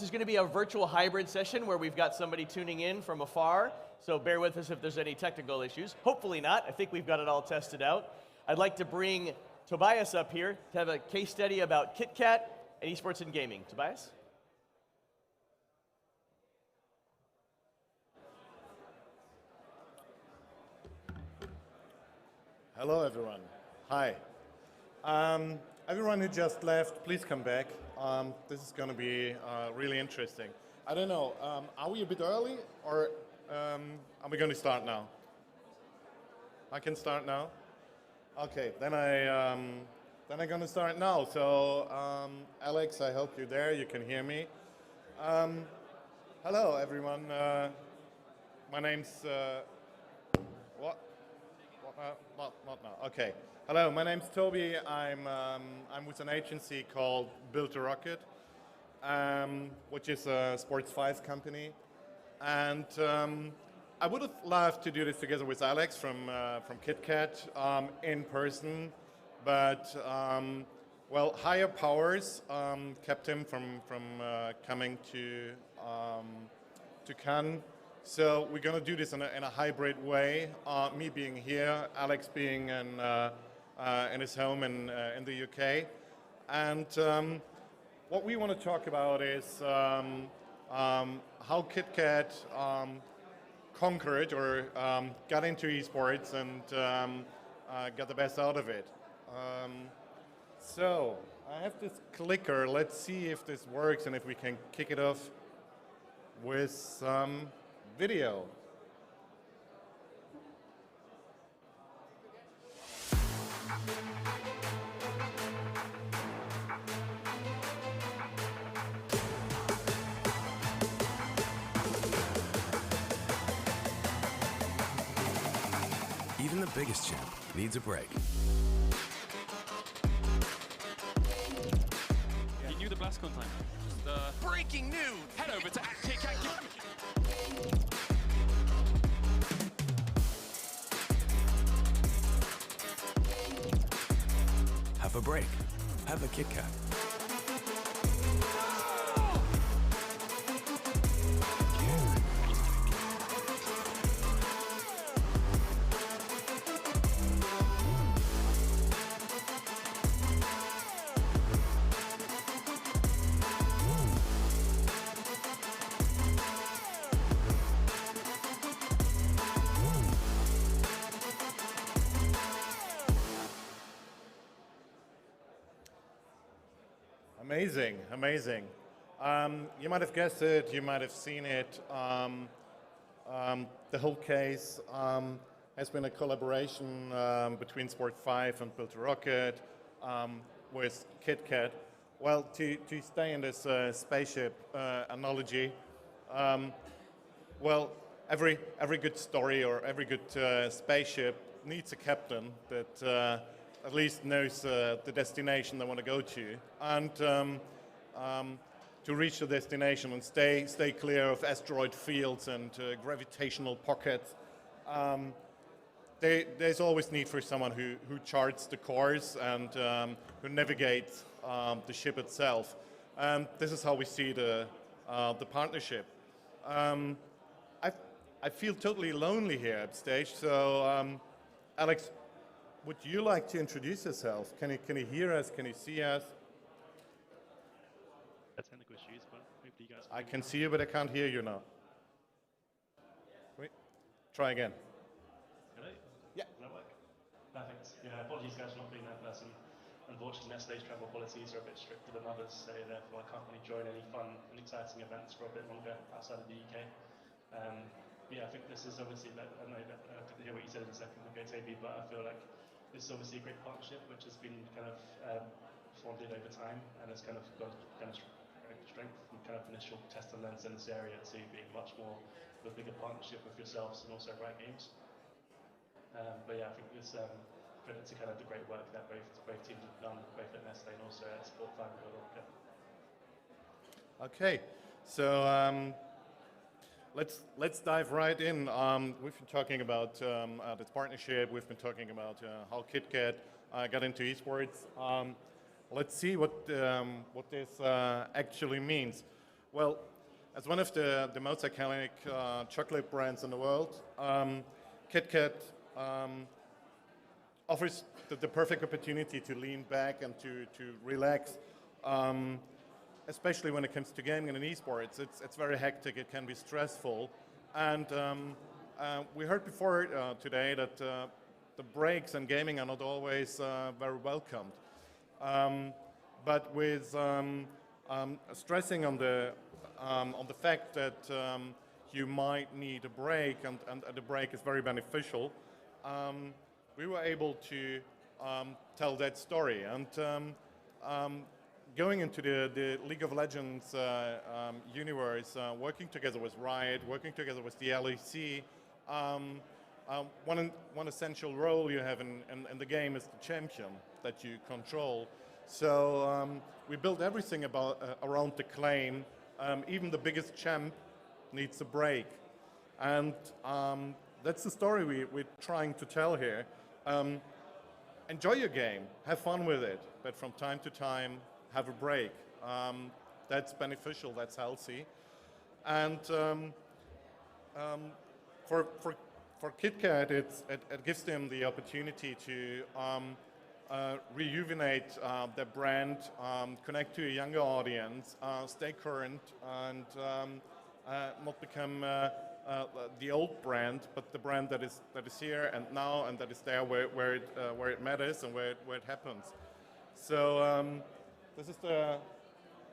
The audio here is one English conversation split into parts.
is going to be a virtual hybrid session where we've got somebody tuning in from afar, so bear with us if there's any technical issues. Hopefully not. I think we've got it all tested out. I'd like to bring Tobias up here to have a case study about KitKat and esports and gaming. Tobias? Hello, everyone. Hi. Everyone who just left, please come back. This is going to be really interesting. I don't know, are we a bit early, or are we going to start now? I can start now? Okay, then I'm going to start now. So, Alex, I hope you're there. You can hear me. Hello, everyone. My name's what? Not now. Okay. Hello, my name's Toby. I'm with an agency called Build a Rocket, which is a SPORTFIVE company, and I would have loved to do this together with Alex from KitKat in person, but well, higher powers kept him from coming to Cannes. So we're going to do this in a hybrid way. Me being here, Alex being in his home in the UK, and what we want to talk about is how KitKat conquered or got into esports and got the best out of it. So I have this clicker. Let's see if this works and if we can kick it off with some video. Even the biggest champ needs a break. You knew the BlastCon timer. Breaking news! Head over to @KitKat. Have a break. Have a KitKat. Amazing, amazing. You might have guessed it, you might have seen it. The whole case has been a collaboration between SPORTFIVE and Build a Rocket with KitKat. Well, to stay in this spaceship analogy, well, every good story or every good spaceship needs a captain that at least knows the destination they want to go to, and to reach the destination and stay clear of asteroid fields and gravitational pockets. There's always need for someone who charts the course and who navigates the ship itself. This is how we see the partnership. I feel totally lonely here at stage. So, Alex, would you like to introduce yourself? Can you hear us? Can you see us? Technical issues, but hopefully you guys. I can see you, but I can't hear you now. Wait, try again. Hello? Yeah. Does that work? Perfect. Yeah, apologies guys for not being there in person. Unfortunately, next stage travel policies are a bit stricter than others, so therefore I can't really join any fun and exciting events for a bit longer outside of the UK. Yeah, I think this is obviously, I know that I didn't hear what you said in a second, okay, Toby, but I feel like this is obviously a great partnership which has been kind of fonded over time, and it's kind of got kind of strength from kind of initial test and lens in this area to being much more of a bigger partnership with yourselves and also Riot Games. But yeah, I think it's credit to kind of the great work that both teams have done, both at Nestle and also at SPORTFIVE. Okay, so let's dive right in. We've been talking about this partnership. We've been talking about how KitKat got into esports. Let's see what this actually means. Well, as one of the most iconic chocolate brands in the world, KitKat offers the perfect opportunity to lean back and to relax, especially when it comes to gaming and esports. It's very hectic, it can be stressful, and we heard before today that the breaks in gaming are not always very welcomed. But with stressing on the fact that you might need a break and the break is very beneficial, we were able to tell that story. And going into the League of Legends universe, working together with Riot, working together with the LEC, one essential role you have in the game is the champion that you control. So we built everything around the claim. Even the biggest champ needs a break. And that's the story we're trying to tell here. Enjoy your game, have fun with it, but from time to time, have a break. That's beneficial, that's healthy. And for KitKat, it gives them the opportunity to rejuvenate their brand, connect to a younger audience, stay current, and not become the old brand, but the brand that is here and now, and that is there where it matters and where it happens. So this is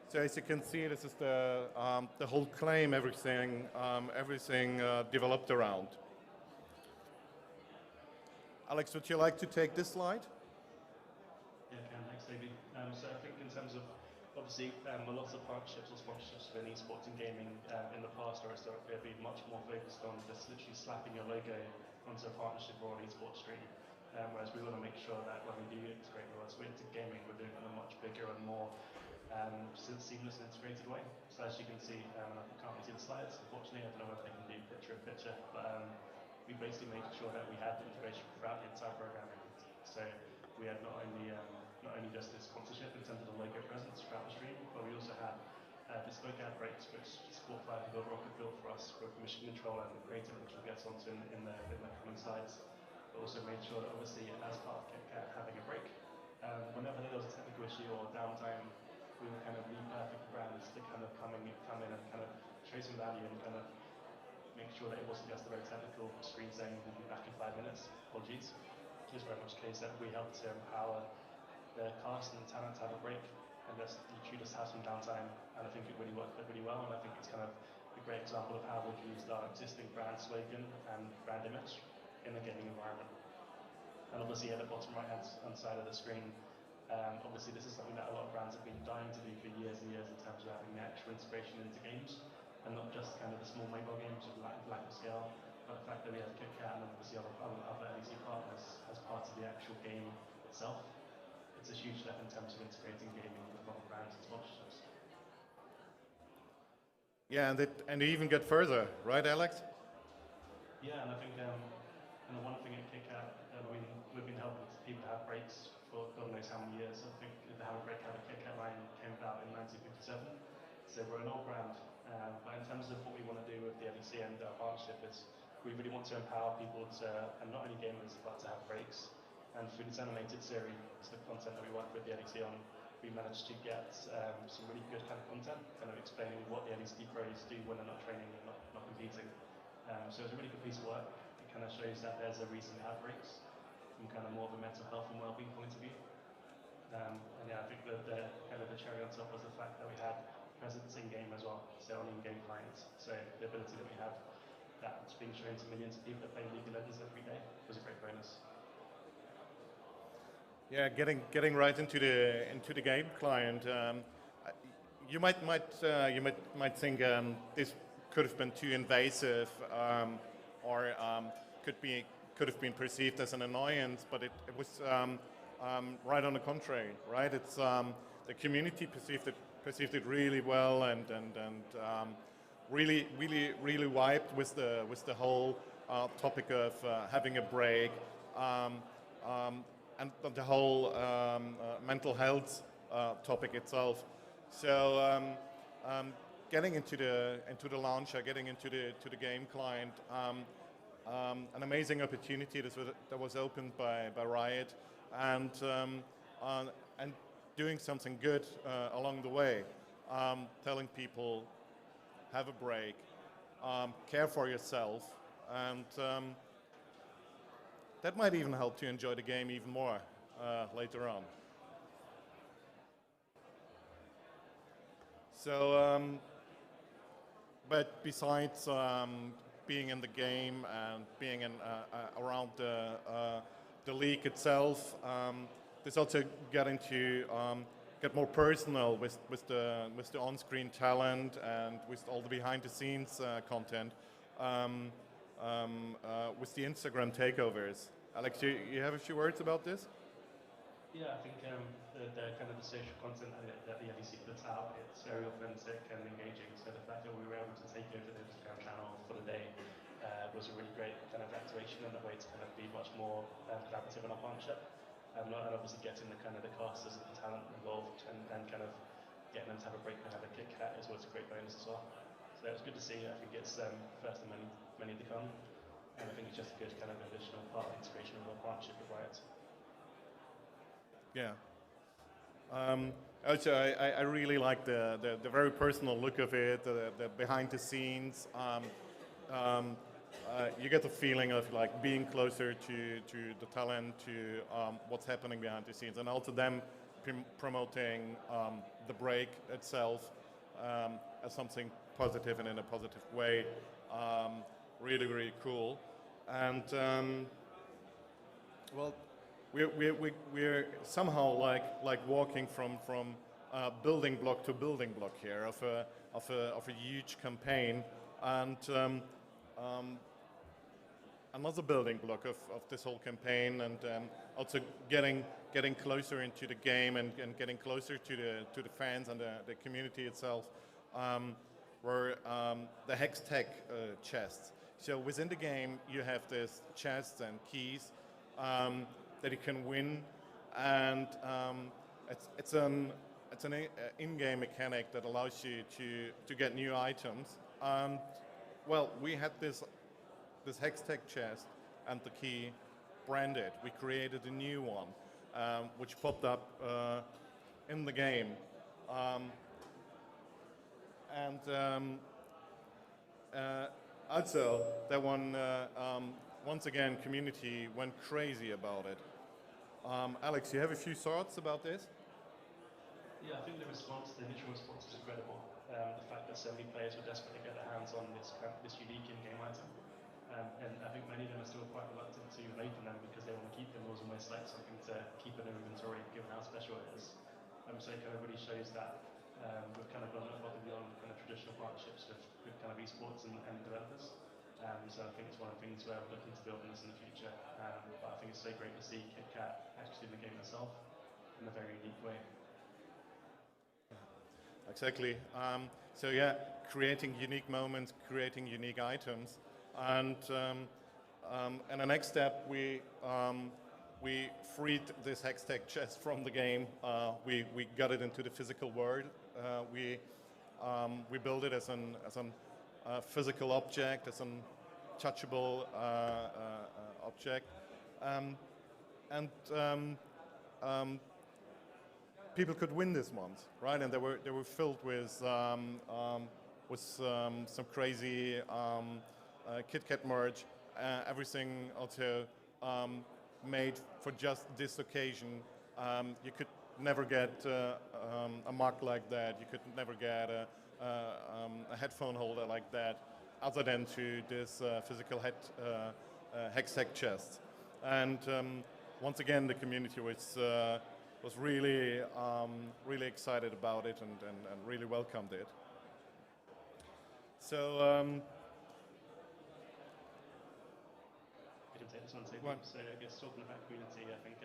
so as you can see, this is the whole claim, everything developed around. Alex, would you like to take this slide? Yeah, thanks, David. So I think in terms of, obviously, lots of partnerships or sponsorships within esports and gaming in the past or historically have been much more focused on just literally slapping your logo onto a partnership or an esports stream. Whereas we want to make sure that when we do integrate the words into gaming, we're doing it in a much bigger and more seamless and integrated way. So as you can see, I can't really see the slides, unfortunately. I don't know whether they can do picture-in-picture, but we basically made sure that we had the integration throughout the entire programming. So we had not only just this sponsorship in terms of the logo presence throughout the stream, but we also had bespoke ad breaks, which SPORTFIVE and Rocket built for us with mission control and creative, which we'll get onto in the coming slides. But also made sure that obviously as part of KitKat having a break, whenever there was a technical issue or downtime, we were kind of the perfect brands to kind of come in and kind of show some value and kind of make sure that it wasn't just a very technical screen saying we'll be back in 5 minutes. Apologies. It is very much the case that we help to empower the cast and the talent to have a break and just literally just have some downtime. And I think it really worked really well. And I think it's kind of a great example of how we've used our existing brand slogan and brand image in the gaming environment. And obviously at the bottom right hand side of the screen, obviously this is something that a lot of brands have been dying to do for years and years in terms of having the actual integration into games, and not just kind of the small mobile games with lack of scale, but the fact that we have KitKat and obviously other LEC partners as part of the actual game itself. It's a huge step in terms of integrating gaming with modern brands and sponsorships. Yeah, and they even get further, right, Alex? Yeah, and I think one thing at KitKat, we've been helping people have breaks for God knows how many years. I think the Have a Break, Have a KitKat line came about in 1957, so we're an old brand. But in terms of what we want to do with the LEC and our partnership is we really want to empower people to, and not only gamers, but to have breaks. And through this animated series, the content that we work with the LEC on, we managed to get some really good kind of content, kind of explaining what the LEC pros do when they're not training and not competing. So it's a really good piece of work. It kind of shows that there's a reason to have breaks from kind of more of a mental health and well-being point of view. And yeah, I think that the kind of the cherry on top was the fact that we had presence in game as well, so on in-game clients. So the ability that we have that's being shown to millions of people that play League of Legends every day was a great bonus. Yeah, getting right into the game client. You might think this could have been too invasive, or could have been perceived as an annoyance, but it was right on the contrary, right? It's the community perceived it really well and really vibed with the whole topic of having a break. And the whole mental health topic itself. So getting into the launcher, getting into the game client, an amazing opportunity that was opened by Riot, and doing something good along the way, telling people have a break, care for yourself, and that might even help to enjoy the game even more later on. So, but besides being in the game and being around the league itself, this also get more personal with the on-screen talent and with all the behind-the-scenes content, with the Instagram takeovers. Alex, you have a few words about this? Yeah, I think the kind of the social content that the LEC puts out, it's very authentic and engaging. So the fact that we were able to take over the Instagram channel for the day was a really great kind of activation and a way to kind of be much more collaborative in our partnership. And obviously getting the kind of the casters and the talent involved and kind of getting them to have a break and have a KitKat was a great bonus as well. So it was good to see. I think it's first of many to come. And I think it's just a good kind of additional part of integration of our partnership with Riot. Yeah. Also, I really like the very personal look of it, the behind the scenes. You get the feeling of like being closer to the talent, to what's happening behind the scenes, and also them promoting the break itself as something positive and in a positive way. Really, really cool. And well, we're somehow like walking from building block to building block here of a huge campaign, and another building block of this whole campaign, and also getting closer into the game and getting closer to the fans and the community itself, were the Hextech chests. So within the game you have this chests and keys that you can win, and it's an in-game mechanic that allows you to get new items. Well, we had this Hextech chest and the key branded. We created a new one, which popped up in the game, also that one, once again, community went crazy about it. Alex, you have a few thoughts about this? Yeah, I think the response, the initial response is incredible. The fact that so many players were desperate to get their hands on this unique in-game item. And I think many of them are still quite reluctant to even open them because they want to keep them. It was almost like something to keep in their inventory, given how special it is. So it kind of really shows that we've kind of gone above and beyond kind of traditional partnerships with kind of esports and developers. So I think it's one of the things where we're looking to build on this in the future. But I think it's so great to see KitKat actually in the game itself in a very unique way. Exactly. So yeah, creating unique moments, creating unique items, and the next step, we freed this Hextech chest from the game. We got it into the physical world. We built it as a physical object, as a touchable object, and people could win this ones, right? And they were filled with some crazy KitKat merch. Everything also made for just this occasion. You could never get a mug like that. You could never get a headphone holder like that, other than to this physical Hextech chest. And once again, the community was really excited about it and really welcomed it. So. I can take this one too. Right. So I guess talking about community, I think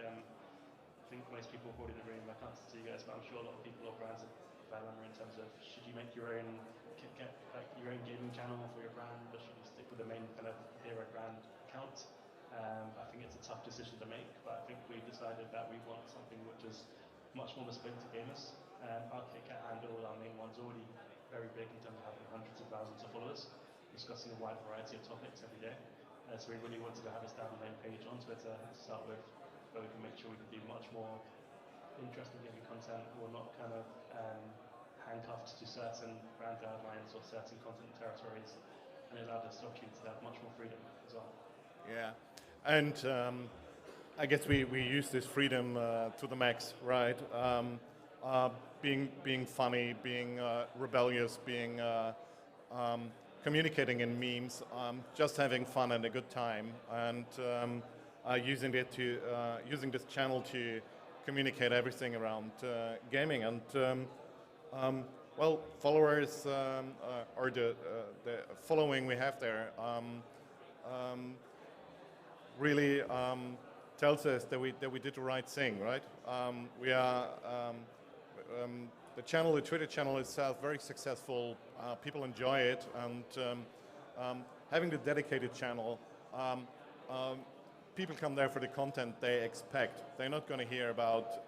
most people probably in the room, I can't see you guys, but I'm sure a lot of people or brands have dilemma in terms of should you make your own KitKat, like your own gaming channel for your brand, or should you stick with the main kind of hero brand account? I think it's a tough decision to make, but I think we decided that we want something which is much more bespoke to gamers. Our KitKat handle, our main one's already very big in terms of having hundreds of thousands of followers, discussing a wide variety of topics every day. So we really wanted to have a standalone page on Twitter to start with, where we can make sure we can do much more interesting gaming content. We're not kind of handcuffed to certain brand guidelines or certain content territories, and it allowed us the opportunity to have much more freedom as well. Yeah, and I guess we use this freedom to the max, right? Being funny, being rebellious, being communicating in memes, just having fun and a good time, and using this channel to communicate everything around gaming. And well, followers or the following we have there really tells us that we did the right thing, right? We are the Twitter channel itself, very successful. People enjoy it, and having the dedicated channel, people come there for the content they expect. They're not going to hear about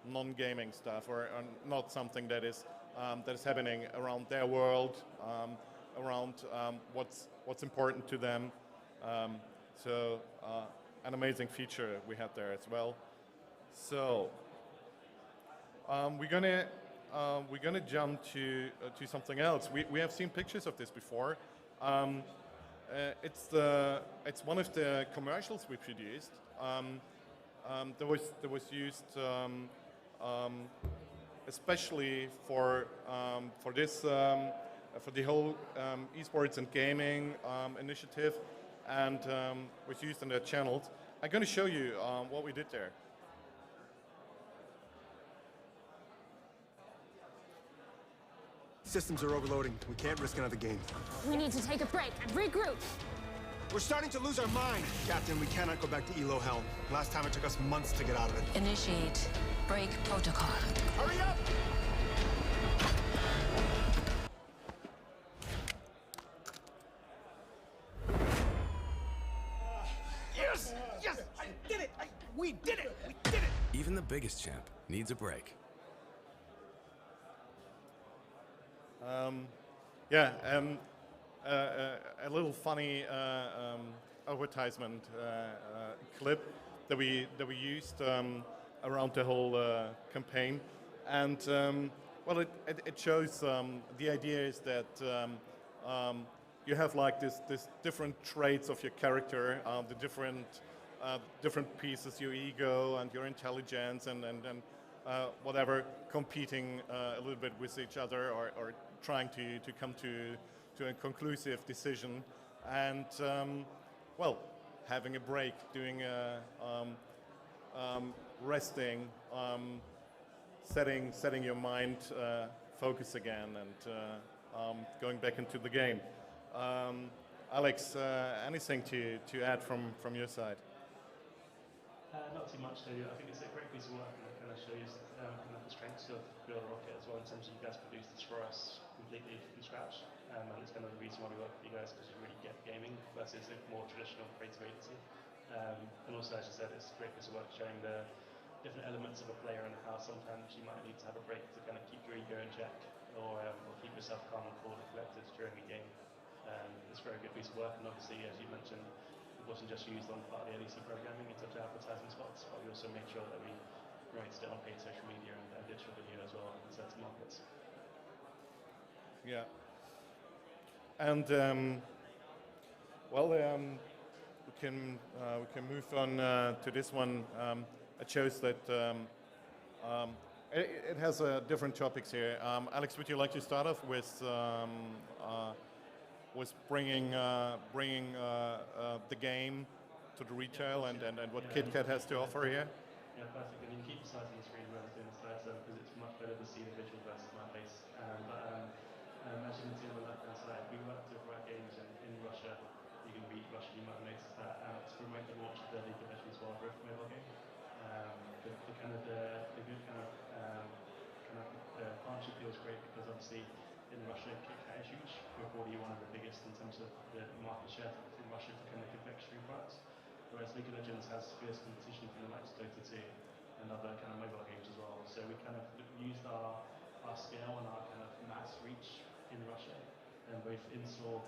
non-gaming stuff or not something that is happening around their world, around what's important to them. So an amazing feature we had there as well. So we're gonna jump to something else. We have seen pictures of this before. It's one of the commercials we produced. That was used especially for this for the whole esports and gaming initiative, and was used in their channels. I'm going to show you what we did there. Systems are overloading. We can't risk another game. We need to take a break and regroup. We're starting to lose our mind. Captain, we cannot go back to Elo Hell. Last time it took us months to get out of it. Initiate break protocol. Hurry up! Yes! Yes! I did it! We did it! We did it! Even the biggest champ needs a break. A little funny advertisement clip that we used around the whole campaign, and well, it shows the idea is that you have like this different traits of your character, the different pieces, your ego and your intelligence, and whatever, competing a little bit with each other, or trying to come to a conclusive decision, and well, having a break, doing resting, setting your mind focus again, and going back into the game. Alex, anything to add from your side? Not too much. So I think it's a great piece of work, and it kind of shows kind of the strengths of Build a Rocket as well, in terms of you guys produced this for us completely from scratch, and it's kind of the reason why we work with you guys, because you really get gaming versus a more traditional creative agency. And also, as you said, it's a great piece of work showing the different elements of a player and how sometimes you might need to have a break to kind of keep your ego in check, or keep yourself calm and cool and collected during a game. It's a very good piece of work, and obviously, as you mentioned, it wasn't just used on part of the LEC programming in terms of advertising spots, but we also made sure that we promoted it on paid social media and digital video as well in certain markets. Yeah. And well, we can move on to this one. It shows that it has different topics here. Alex, would you like to start off with bringing the game to the retail, and what KitKat has to offer here? Yeah, perfect. And you keep the size of the screen when I was doing the slide, because it's much better to see the visual versus my face. As you can see on the left-hand side, we worked with Riot Games in Russia. You can beat Russia, you might have noticed that. To promote the launch of the League of Legends Wild Rift mobile game. The good kind of partnership feels great, because obviously in Russia, KitKat is huge. We're already one of the biggest in terms of the market share in Russia for kind of confectionery products. Whereas League of Legends has fierce competition from the likes of Dota 2 and other kind of mobile games as well. So we kind of used our our scale and our kind of mass reach in Russia, and both in-store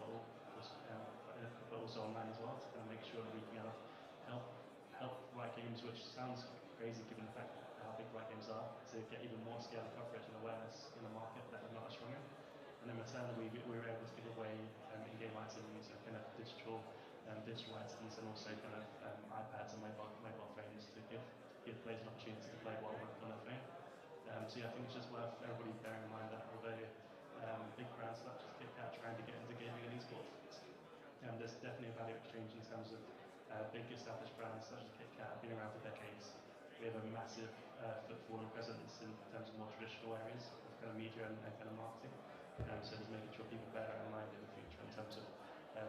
but also online as well, to kind of make sure that we can help Riot Games, which sounds crazy given the fact how big Riot Games are, to get even more scale and coverage and awareness in a market that is not as strong in. And in return, we were able to give away in-game items and kind of digital items, and also kind of iPads and mobile phones to give players an opportunity to play while on their phone. So yeah, I think it's just worth everybody bearing in mind that although big brands such as KitKat trying to get into gaming and esports, there's definitely a value exchange in terms of big established brands such as KitKat have been around for decades. We have a massive footfall and presence in terms of more traditional areas of kind of media and kind of marketing. So just making sure people bear that in mind in the future in terms of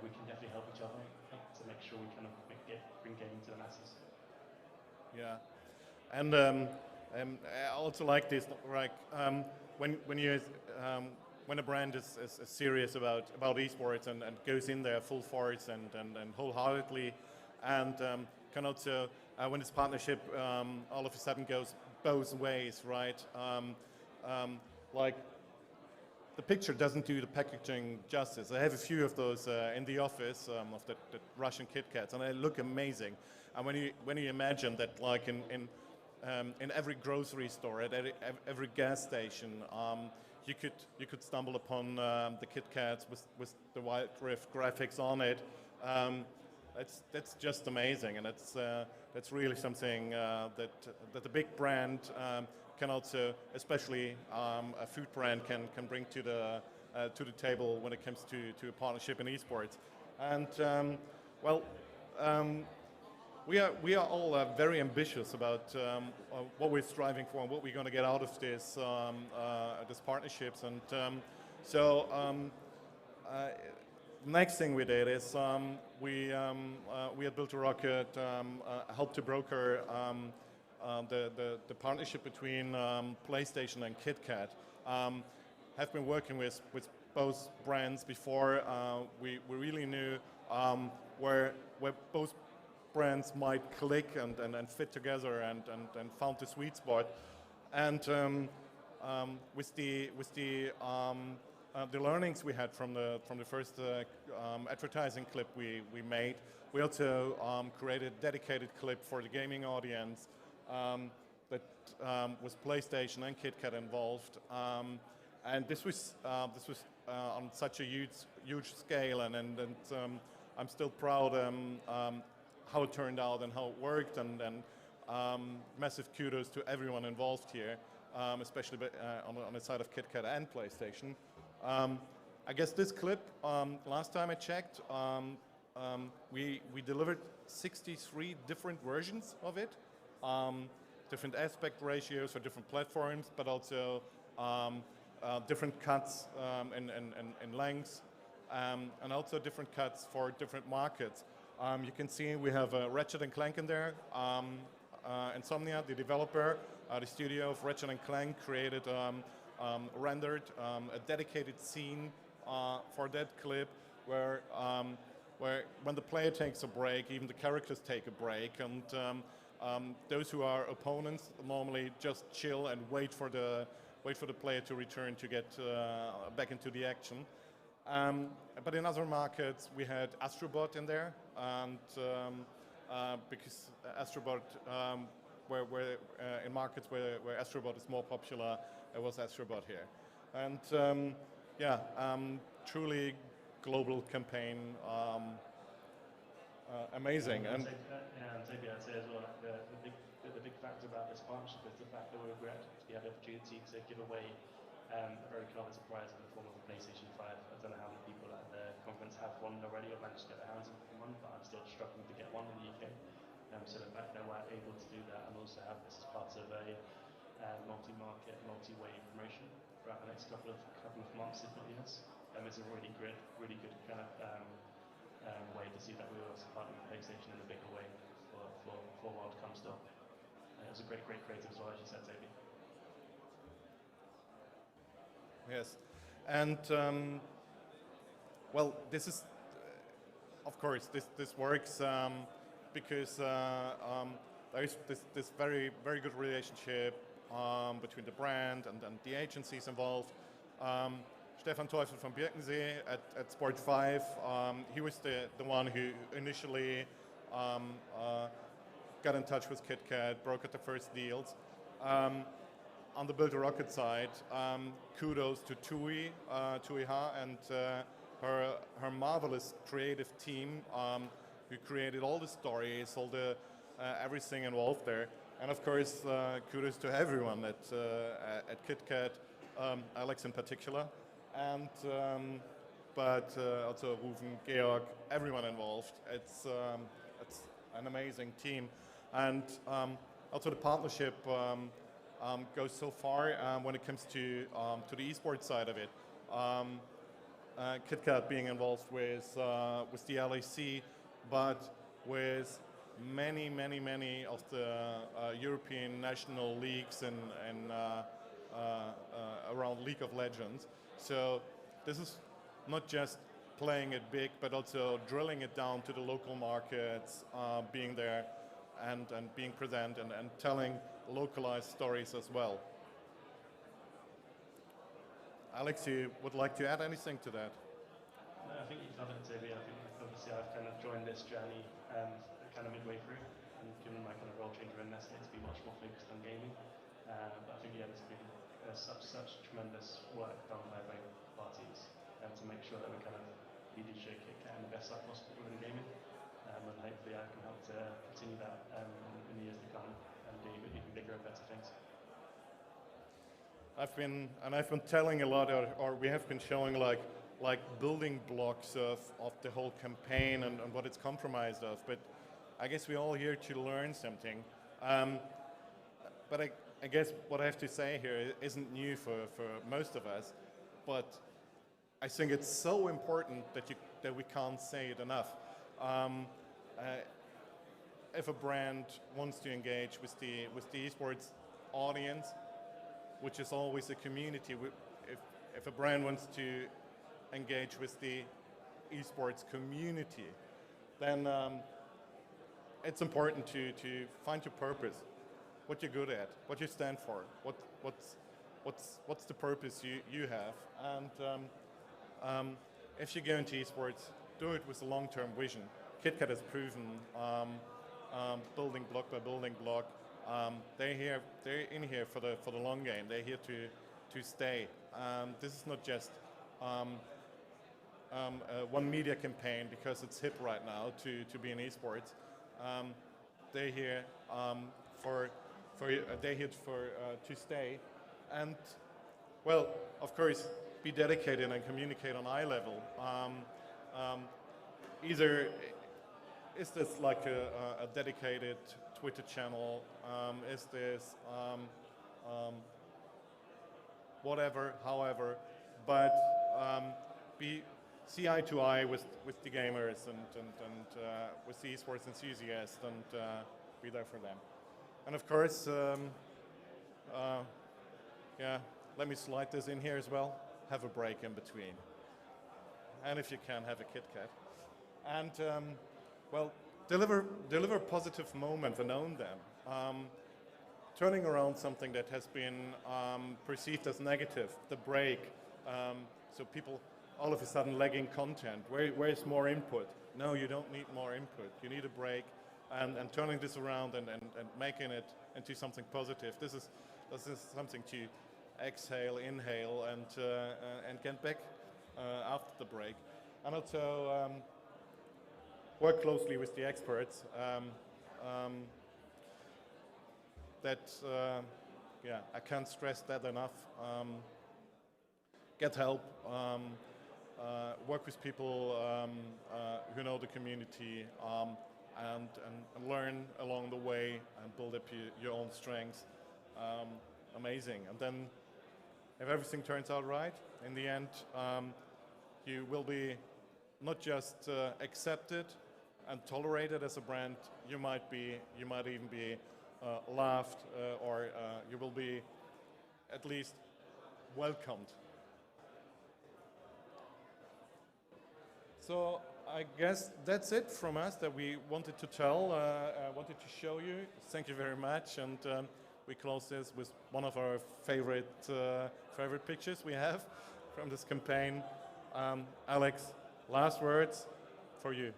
we can definitely help each other to make sure we kind of bring gaming to the masses. Yeah, and I also like this, like when a brand is serious about esports and goes in there full force and wholeheartedly, and can also when this partnership all of a sudden goes both ways, right? Like the picture doesn't do the packaging justice. I have a few of those in the office of the Russian KitKats, and they look amazing. And when you imagine that, like in every grocery store, at every gas station, you could stumble upon the KitKats with the Wild Rift graphics on it. That's just amazing, and that's really something that the big brand can also, especially a food brand, can bring to the table when it comes to a partnership in esports. And we are all very ambitious about what we're striving for and what we're going to get out of this partnerships. And the next thing we did is we had built a rocket, helped to broker the partnership between PlayStation and KitKat. Have been working with both brands before. We really knew where both brands might click and fit together and found the sweet spot. And with the learnings we had from the first advertising clip we made, we also created a dedicated clip for the gaming audience that was PlayStation and KitKat involved. And this was on such a huge scale, and I'm still proud how it turned out and how it worked, and massive kudos to everyone involved here, especially on the side of KitKat and PlayStation. I guess this clip, last time I checked, we delivered 63 different versions of it, different aspect ratios for different platforms, but also different cuts in lengths, and also different cuts for different markets. You can see we have Ratchet & Clank in there. Insomnia, the developer, the studio of Ratchet & Clank, created, rendered a dedicated scene for that clip where when the player takes a break, even the characters take a break, and those who are opponents normally just chill and wait for the player to return to get back into the action. But in other markets, we had Astrobot in there, and because Astrobot, where in markets where Astrobot is more popular, it was Astrobot here. And truly global campaign, amazing. And Toby, I'd say as well, the big factor about this partnership is the fact that we had the opportunity to give away a very coveted prize in the form of a PlayStation 5. I don't know how many people at the conference have one already or managed to get their hands on one, but I'm still struggling to get one in the UK. So the fact that we're able to do that and also have this as part of a multi-market, multi-way promotion throughout the next couple of months, if not years, is a really good kind of way to see that we were partnering with PlayStation in a bigger way for World Cup still. It was a great creative as well, as you said, Toby. Yes, and well, this is, of course, this works because there is this very good relationship between the brand and the agencies involved. Stefan Teufel from Birkensee at SPORTFIVE, he was the one who initially got in touch with KitKat, brokered the first deals. On the Build a Rocket side, kudos to Tui Ha and her marvelous creative team who created all the stories, all the everything involved there. And of course, kudos to everyone at KitKat, Alex in particular, and but also Ruven, Georg, everyone involved. It's an amazing team, and also the partnership goes so far when it comes to the esports side of it. KitKat being involved with the LAC, but with many of the European national leagues and around League of Legends. So this is not just playing it big, but also drilling it down to the local markets, being there and being present and telling localized stories as well. Alex, you would like to add anything to that? No, I think you covered it, Toby. I think obviously I've kind of joined this journey kind of midway through, and given my kind of role change in Nestle to be much more focused on gaming. But I think there's been such tremendous work done by both parties to make sure that we kind of really show KitKat in the best light possible within gaming, and hopefully I can help to continue that in the years to come and do even bigger and better things. I've been telling a lot, or we have been showing like building blocks of the whole campaign and what it's comprised of. But I guess we're all here to learn something. But I guess what I have to say here isn't new for most of us. But I think it's so important that we can't say it enough. If a brand wants to engage with the esports audience, which is always a community, if a brand wants to engage with the esports community, then it's important to find your purpose, what you're good at, what you stand for, what's the purpose you have, and if you go into esports, do it with a long-term vision. KitKat has proven building block by building block. They're in here for the long game. They're here to stay. This is not just one media campaign because it's hip right now to be in esports. They're here to stay, and well, of course, be dedicated and communicate on eye level. Either is this like a dedicated Twitter channel? Is this whatever, however, but see eye to eye with the gamers and with the esports enthusiasts, and be there for them. And of course, yeah, let me slide this in here as well. Have a break in between, and if you can, have a KitKat, and well, deliver a positive moment and own them. Turning around something that has been perceived as negative, the break, so people all of a sudden lagging content. Where's more input? No, you don't need more input. You need a break, and turning this around and making it into something positive. This is something to exhale, inhale, and get back after the break, and also work closely with the experts. Yeah, I can't stress that enough. Get help. Work with people who know the community, and learn along the way and build up your own strengths. Amazing. And then, if everything turns out right, in the end, you will be not just accepted and tolerated as a brand. You might even be laughed, or you will be at least welcomed. So I guess that's it from us that we wanted to tell, wanted to show you. Thank you very much, and we close this with one of our favorite pictures we have from this campaign. Alex, last words for you.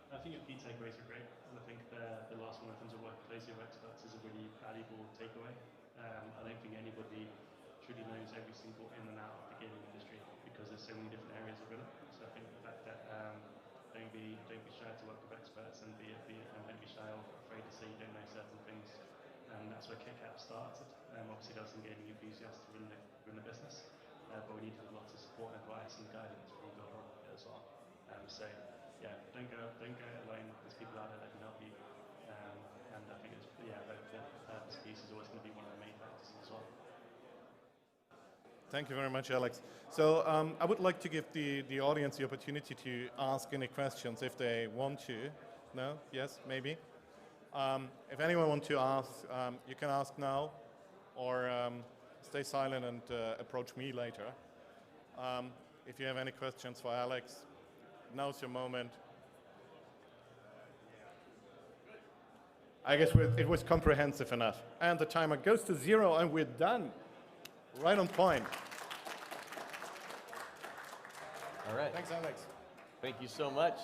I think your key takeaways are great, and I think the last one in terms of working closely with experts is a really valuable takeaway. I don't think anybody truly knows every single in and out of the gaming industry because there's so many different areas of it. So I think the fact that don't be shy to work with experts and don't be shy or afraid to say you don't know certain things. And that's where KitKat started. Obviously, there are some gaming enthusiasts to run the business, but we needed a lot of support and advice and guidance from builder as well. So yeah, don't go it alone. There's people out there that can help you. And I think the purpose piece is always going to be one of the main factors as well. Thank you very much, Alex. So I would like to give the audience the opportunity to ask any questions if they want to. No? Yes? Maybe? If anyone wants to ask, you can ask now or stay silent and approach me later. If you have any questions for Alex, now's your moment. I guess it was comprehensive enough. And the timer goes to 0 and we're done. Right on point. All right. Thanks, Alex. Thank you so much.